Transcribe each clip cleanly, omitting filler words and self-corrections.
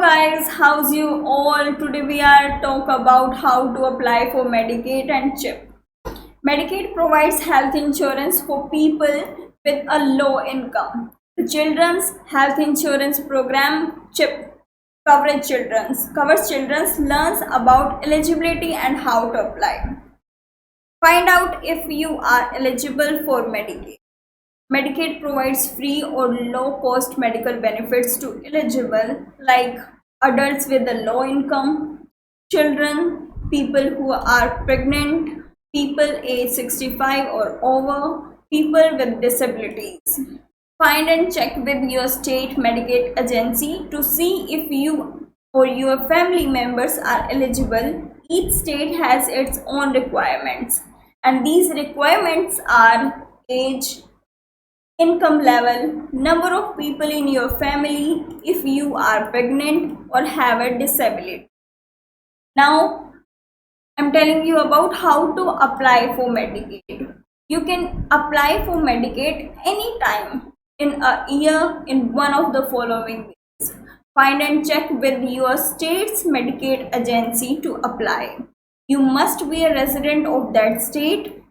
guys, how's you all? Today we are talk about how to apply for Medicaid and CHIP. Medicaid provides health insurance for people with a low income. The Children's Health Insurance Program CHIP covers children's learns about eligibility and how to apply. Find out if you are eligible for Medicaid. Medicaid provides free or low-cost medical benefits to eligible like adults with a low income, children, people who are pregnant, people age 65 or over, people with disabilities. Find and check with your state Medicaid agency to see if you or your family members are eligible. Each state has its own requirements, and these requirements are age, income level, number of people in your family, if you are pregnant or have a disability. Now, I'm telling you about how to apply for Medicaid. You can apply for Medicaid anytime in a year in one of the following ways. Find and check with your state's Medicaid agency to apply. You must be a resident of that state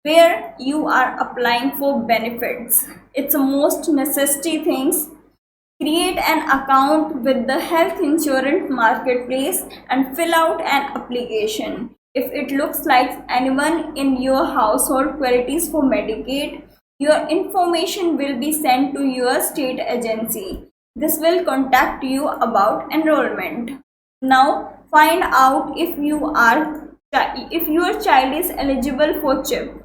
where you are applying for benefits. It's the most necessary things. Create an account with the health insurance marketplace and fill out an application. If it looks like anyone in your household qualifies for Medicaid, your information will be sent to your state agency. This will contact you about enrollment. Now find out if your child is eligible for CHIP.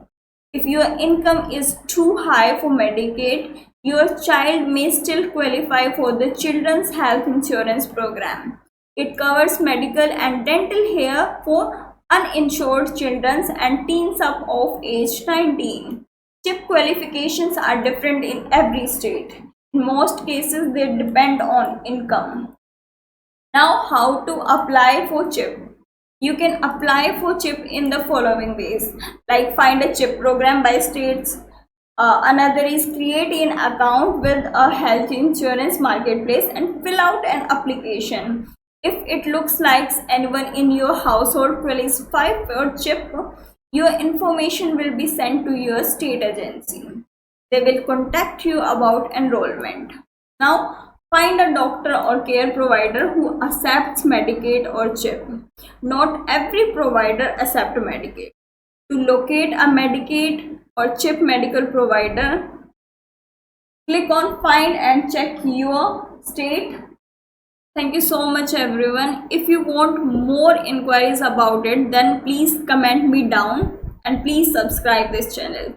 If your income is too high for Medicaid, your child may still qualify for the Children's Health Insurance Program. It covers medical and dental care for uninsured children and teens up of age 19. CHIP qualifications are different in every state. In most cases, they depend on income. Now, how to apply for CHIP? You can apply for CHIP in the following ways, like find a CHIP program by states. Another is create an account with a health insurance marketplace and fill out an application. If it looks like anyone in your household qualifies for CHIP, your information will be sent to your state agency. They will contact you about enrollment. Now, find a doctor or care provider who accepts Medicaid or CHIP. Not every provider accepts Medicaid. To locate a Medicaid or CHIP medical provider, click on Find and check your state. Thank you so much everyone. If you want more inquiries about it, then please comment me down and please subscribe this channel.